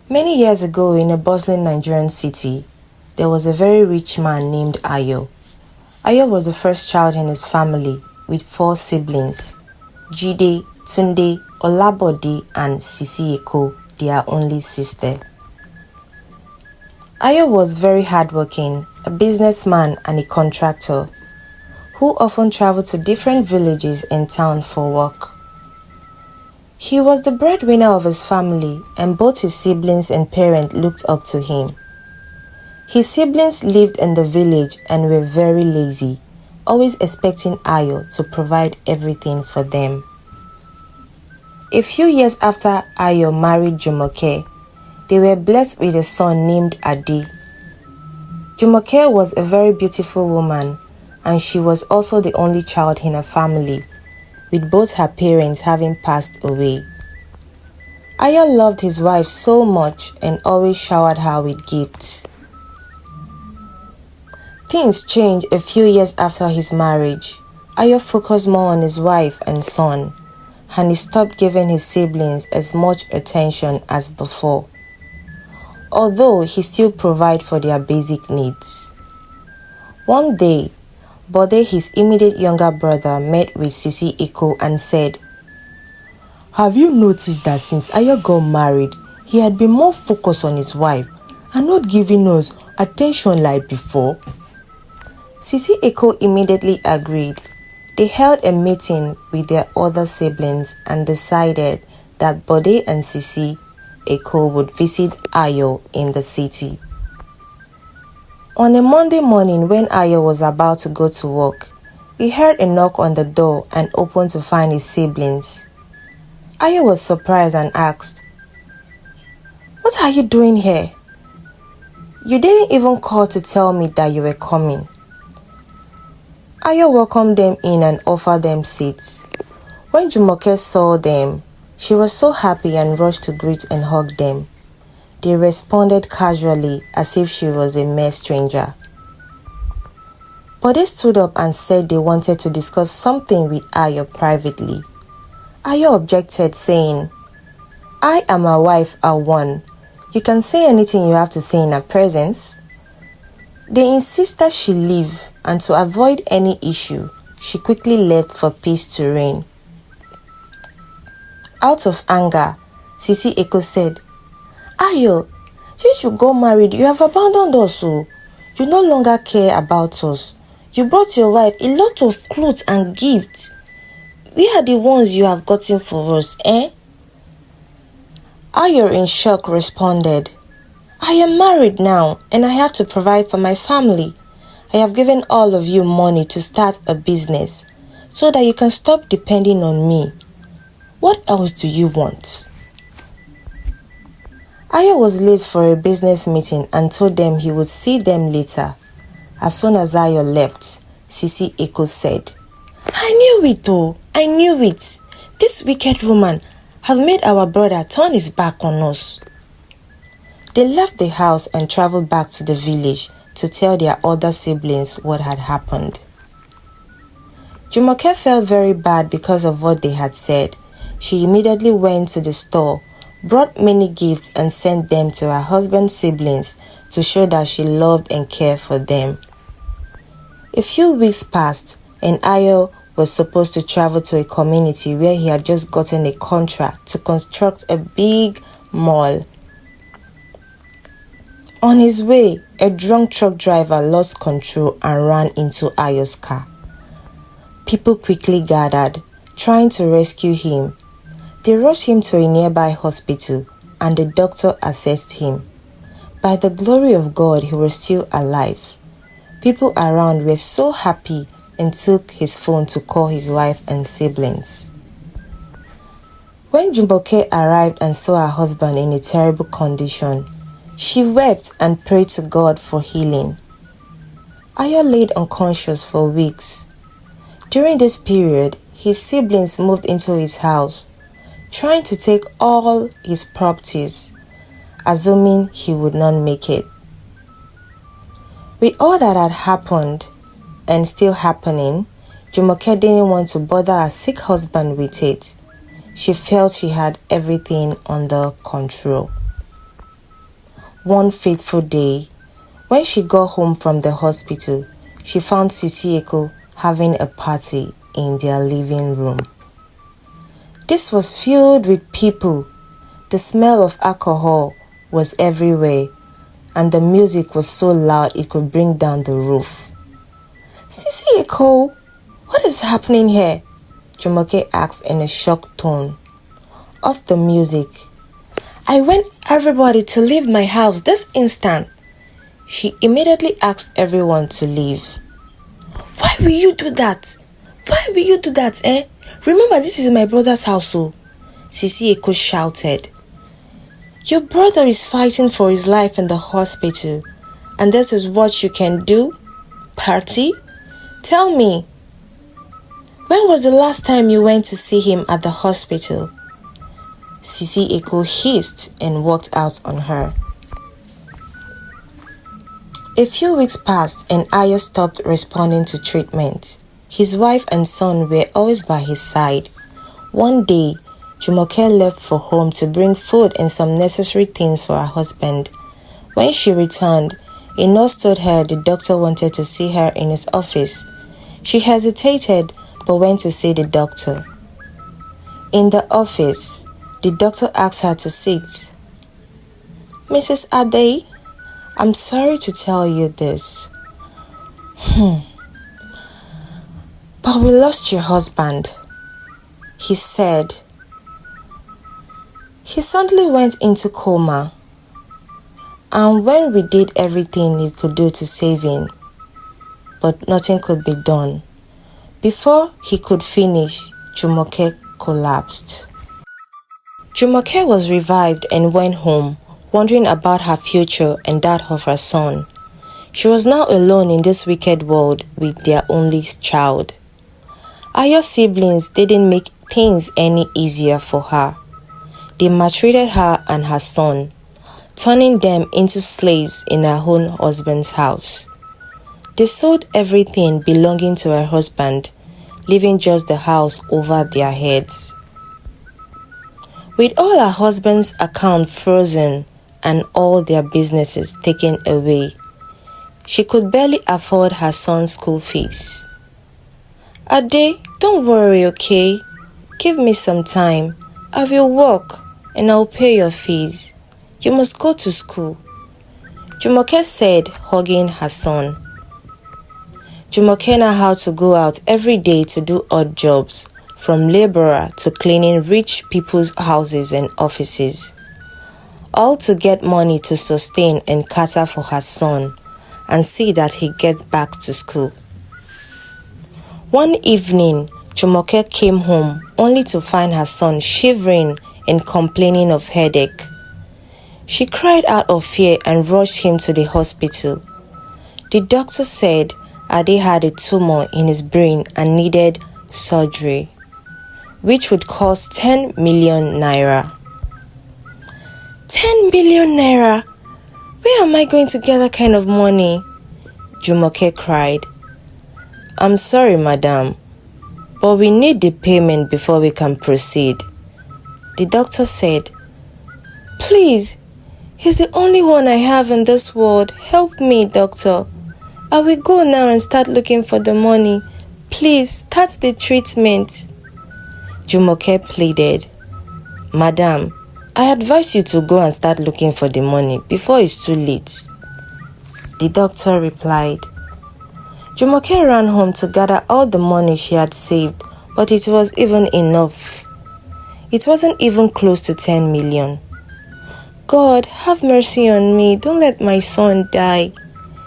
Many years ago in a bustling Nigerian city, there was a very rich man named Ayo. Ayo was the first child in his family with 4 siblings, Jide, Tunde, Olabode and Sisi Eko, their only sister. Ayo was very hardworking, a businessman and a contractor, who often traveled to different villages and towns for work. He was the breadwinner of his family and both his siblings and parents looked up to him. His siblings lived in the village and were very lazy, always expecting Ayo to provide everything for them. A few years after Ayo married Jumoke, they were blessed with a son named Ade. Jumoke was a very beautiful woman and she was also the only child in her family, with both her parents having passed away. Ayo loved his wife so much and always showered her with gifts. Things changed a few years after his marriage. Ayo focused more on his wife and son, and he stopped giving his siblings as much attention as before, although he still provided for their basic needs. One day, Bode, his immediate younger brother, met with Sisi Eko and said, "Have you noticed that since Ayo got married, he had been more focused on his wife and not giving us attention like before?" Sisi Eko immediately agreed. They held a meeting with their other siblings and decided that Bode and Sisi Eko would visit Ayo in the city. On a Monday morning when Ayo was about to go to work, he heard a knock on the door and opened to find his siblings. Ayo was surprised and asked, "What are you doing here? You didn't even call to tell me that you were coming." Ayo welcomed them in and offered them seats. When Jumoke saw them, she was so happy and rushed to greet and hug them. They responded casually as if she was a mere stranger. But they stood up and said they wanted to discuss something with Ayo privately. Ayo objected, saying, "I and my wife are one. You can say anything you have to say in her presence." They insisted she leave, and to avoid any issue, she quickly left for peace to reign. Out of anger, Sisi Eko said, "Ayo, since you got married, you have abandoned us. You no longer care about us. You brought your wife a lot of clothes and gifts. We are the ones you have gotten for us, eh?" Ayo in shock responded, "I am married now and I have to provide for my family. I have given all of you money to start a business so that you can stop depending on me. What else do you want?" Ayo was late for a business meeting and told them he would see them later. As soon as Ayo left, Sisi Eko said, "I knew it though, I knew it. This wicked woman has made our brother turn his back on us." They left the house and traveled back to the village to tell their other siblings what had happened. Jumoke felt very bad because of what they had said. She immediately went to the store, brought many gifts and sent them to her husband's siblings to show that she loved and cared for them. A few weeks passed and Ayo was supposed to travel to a community where he had just gotten a contract to construct a big mall. On his way, a drunk truck driver lost control and ran into Ayo's car. People quickly gathered, trying to rescue him. They rushed him to a nearby hospital and the doctor assessed him. By the glory of God, he was still alive. People around were so happy and took his phone to call his wife and siblings. When Jumoke arrived and saw her husband in a terrible condition, she wept and prayed to God for healing. Ayo laid unconscious for weeks. During this period, his siblings moved into his house, trying to take all his properties, assuming he would not make it. With all that had happened and still happening, Jumoke didn't want to bother her sick husband with it. She felt she had everything under control. One fateful day, when she got home from the hospital, she found Sisi Eko having a party in their living room. This was filled with people. The smell of alcohol was everywhere, and the music was so loud it could bring down the roof. Sisi Eko, what is happening here? Jumoke asked in a shocked tone. Off the music. I want everybody to leave my house this instant. She immediately asked everyone to leave. Why will you do that? Why will you do that, eh? Remember, this is my brother's house, so Sisi Eko shouted. Your brother is fighting for his life in the hospital, and this is what you can do? Party? Tell me, when was the last time you went to see him at the hospital? Sisi Eko hissed and walked out on her. A few weeks passed and Ayo stopped responding to treatment. His wife and son were always by his side. One day, Jumoke left for home to bring food and some necessary things for her husband. When she returned, a nurse told her the doctor wanted to see her in his office. She hesitated but went to see the doctor. In the office, the doctor asked her to sit. Mrs. Ade, I'm sorry to tell you this. But we lost your husband, he said. He suddenly went into coma, and when we did everything we could do to save him, but nothing could be done. Before he could finish, Jumoke collapsed. Jumoke was revived and went home, wondering about her future and that of her son. She was now alone in this wicked world with their only child. Ayo's siblings didn't make things any easier for her. They maltreated her and her son, turning them into slaves in her own husband's house. They sold everything belonging to her husband, leaving just the house over their heads. With all her husband's accounts frozen and all their businesses taken away, she could barely afford her son's school fees. Ade, don't worry, okay? Give me some time. I will work and I'll pay your fees. You must go to school, Jumoke said, hugging her son. Jumoke now had to go out every day to do odd jobs, from laborer to cleaning rich people's houses and offices, all to get money to sustain and cater for her son and see that he gets back to school. One evening, Jumoke came home only to find her son shivering and complaining of headache. She cried out of fear and rushed him to the hospital. The doctor said Ade had a tumor in his brain and needed surgery, which would cost 10 million naira. 10 million naira? Where am I going to get that kind of money? Jumoke cried. I'm sorry, madam, but we need the payment before we can proceed. The doctor said, Please, he's the only one I have in this world. Help me, doctor. I will go now and start looking for the money. Please, start the treatment. Jumoke pleaded. Madam, I advise you to go and start looking for the money before it's too late. The doctor replied. Jumoke ran home to gather all the money she had saved, but it was even enough. It wasn't even close to 10 million. God, have mercy on me. Don't let my son die,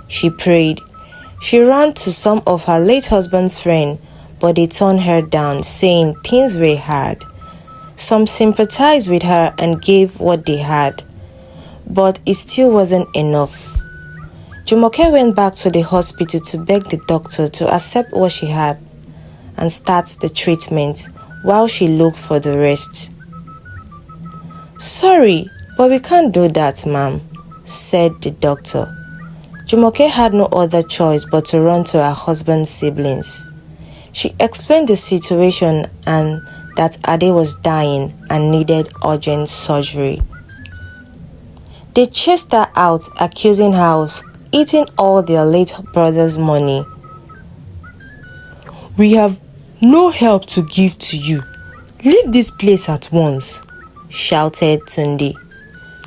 she prayed. She ran to some of her late husband's friends, but they turned her down, saying things were hard. Some sympathized with her and gave what they had, but it still wasn't enough. Jumoke went back to the hospital to beg the doctor to accept what she had and start the treatment while she looked for the rest. Sorry, but we can't do that, ma'am, said the doctor. Jumoke had no other choice but to run to her husband's siblings. She explained the situation and that Ade was dying and needed urgent surgery. They chased her out, accusing her of eating all their late brother's money. "We have no help to give to you. Leave this place at once," shouted Tunde.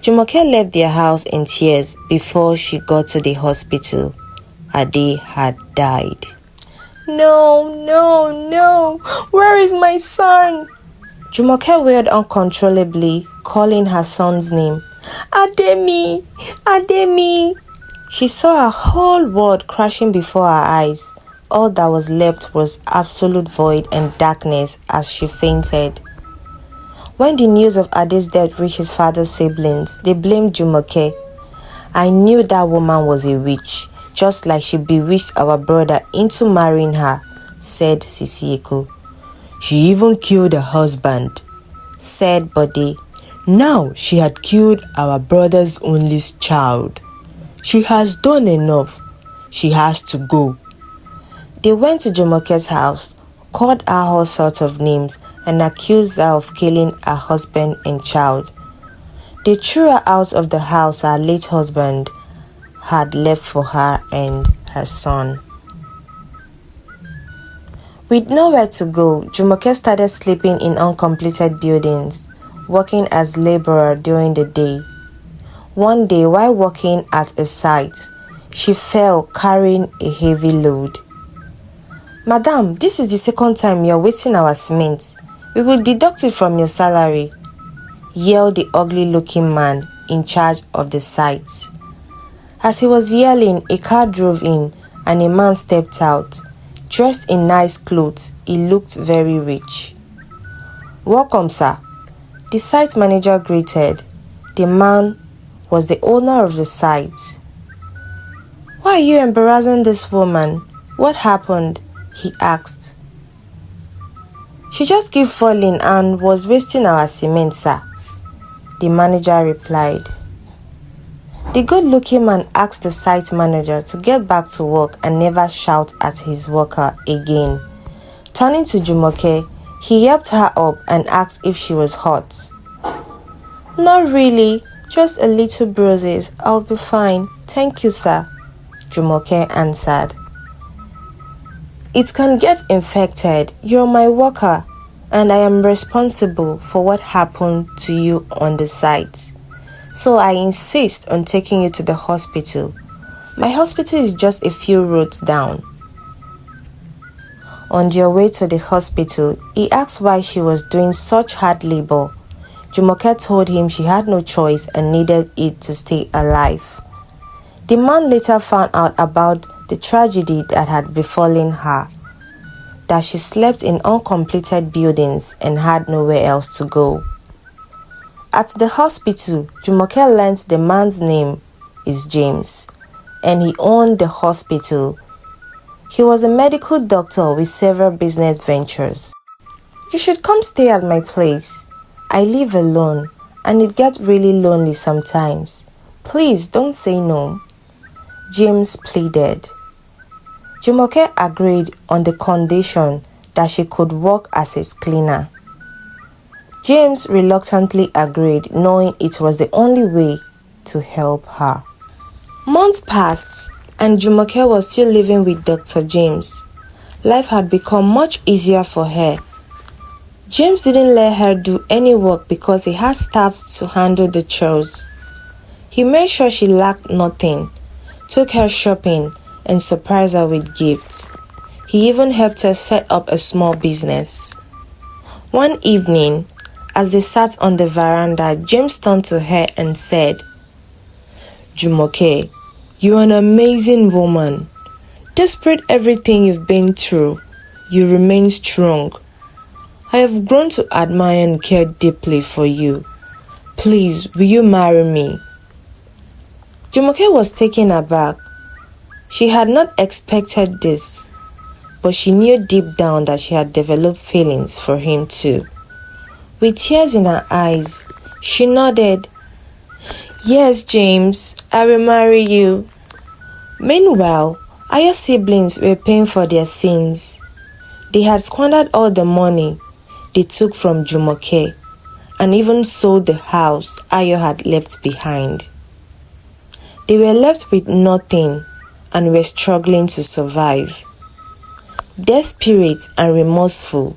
Jumoke left their house in tears before she got to the hospital. Ade had died. "No, no, no! Where is my son?" Jumoke wailed uncontrollably, calling her son's name. "Ademi! Ademi!" She saw her whole world crashing before her eyes. All that was left was absolute void and darkness as she fainted. When the news of Ade's death reached his father's siblings, they blamed Jumoke. "I knew that woman was a witch, just like she bewitched our brother into marrying her," said Sisieko. "She even killed her husband," said Bode. "Now she had killed our brother's only child. She has done enough. She has to go." They went to Jumoke's house, called her all sorts of names, and accused her of killing her husband and child. They threw her out of the house her late husband had left for her and her son. With nowhere to go, Jumoke started sleeping in uncompleted buildings, working as laborer during the day. One day, while working at a site, she fell carrying a heavy load. "Madam, this is the second time you're wasting our cement. We will deduct it from your salary," yelled the ugly-looking man in charge of the site. As he was yelling, a car drove in and a man stepped out. Dressed in nice clothes, he looked very rich. "Welcome, sir," the site manager greeted. The man was the owner of the site. "Why are you embarrassing this woman? What happened?" he asked. "She just kept falling and was wasting our cement, sir," the manager replied. The good-looking man asked the site manager to get back to work and never shout at his worker again. Turning to Jumoke, he helped her up and asked if she was hot. "Not really, just a little bruises. I'll be fine. Thank you, sir," Jumoke answered. "It can get infected. You're my worker, and I am responsible for what happened to you on the site. So I insist on taking you to the hospital. My hospital is just a few roads down." On their way to the hospital, he asked why she was doing such hard labor. Jumoke told him she had no choice and needed it to stay alive. The man later found out about the tragedy that had befallen her, that she slept in uncompleted buildings and had nowhere else to go. At the hospital, Jumoke learned the man's name is James, and he owned the hospital. He was a medical doctor with several business ventures. "You should come stay at my place. I live alone, and it gets really lonely sometimes. Please don't say no," James pleaded. Jumoke agreed on the condition that she could work as his cleaner. James reluctantly agreed, knowing it was the only way to help her. Months passed, and Jumoke was still living with Dr. James. Life had become much easier for her. James didn't let her do any work because he had staff to handle the chores. He made sure she lacked nothing, took her shopping, and surprised her with gifts. He even helped her set up a small business. One evening, as they sat on the veranda, James turned to her and said, "Jumoke, you're an amazing woman. Despite everything you've been through, you remain strong. I have grown to admire and care deeply for you. Please, will you marry me?" Jumoke was taken aback. She had not expected this, but she knew deep down that she had developed feelings for him too. With tears in her eyes, she nodded. "Yes, James, I will marry you." Meanwhile, Ayo's siblings were paying for their sins. They had squandered all the money they took from Jumoke and even sold the house Ayo had left behind. They were left with nothing and were struggling to survive. Desperate and remorseful,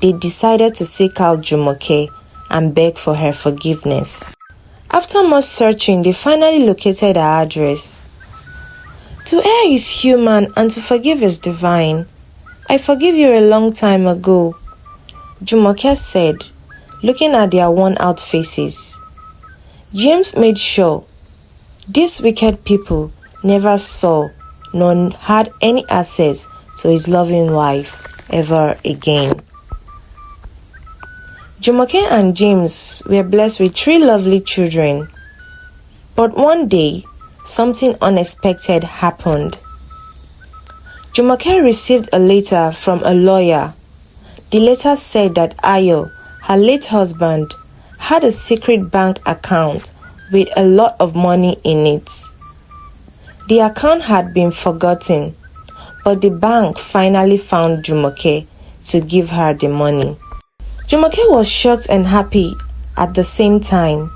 they decided to seek out Jumoke and beg for her forgiveness. After much searching, they finally located her address. To err is human and to forgive is divine. I forgive you a long time ago, Jumoke said, looking at their worn-out faces. James made sure these wicked people never saw nor had any access to his loving wife ever again. Jumoke and James were blessed with 3 lovely children. But one day, something unexpected happened. Jumoke received a letter from a lawyer. The letter said that Ayo, her late husband, had a secret bank account with a lot of money in it. The account had been forgotten, but the bank finally found Jumoke to give her the money. Jumoke was shocked and happy at the same time.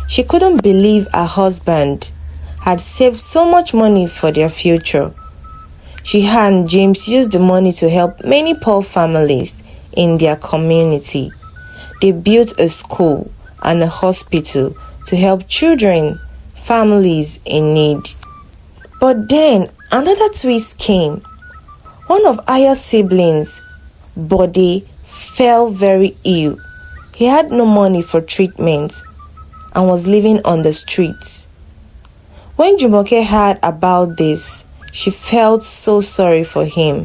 She couldn't believe her husband had saved so much money for their future. She and James used the money to help many poor families in their community. They built a school and a hospital to help children, families in need. But then another twist came. One of Aya's siblings, Bode, fell very ill. He had no money for treatment and was living on the streets. When Jumoke heard about this, she felt so sorry for him.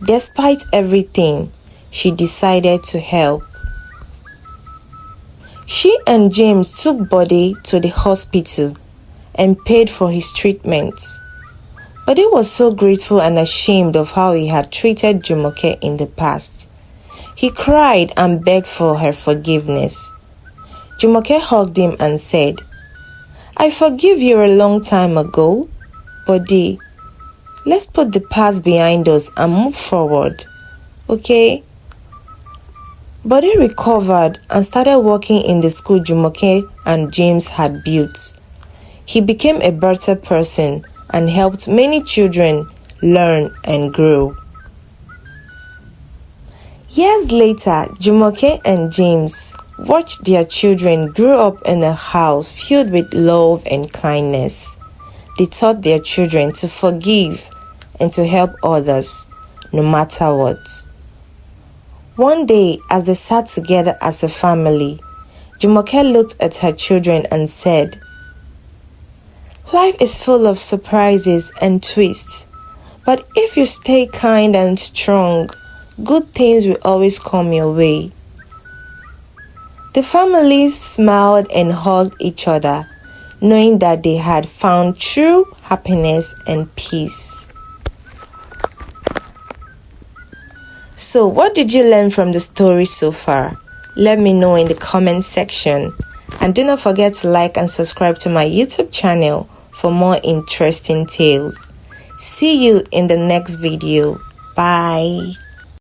Despite everything, she decided to help. She and James took Bode to the hospital and paid for his treatment. Bode was so grateful and ashamed of how he had treated Jumoke in the past. He cried and begged for her forgiveness. Jumoke hugged him and said, I forgive you a long time ago, Bode. Let's put the past behind us and move forward, okay? Bode recovered and started working in the school Jumoke and James had built. He became a better person and helped many children learn and grow. Years later, Jumoke and James watched their children grow up in a house filled with love and kindness. They taught their children to forgive and to help others, no matter what. One day, as they sat together as a family, Jumoke looked at her children and said, Life is full of surprises and twists, but if you stay kind and strong, good things will always come your way. The family smiled and hugged each other, knowing that they had found true happiness and peace. So, what did you learn from the story so far? Let me know in the comment section. And do not forget to like and subscribe to my YouTube channel for more interesting tales. See you in the next video. Bye.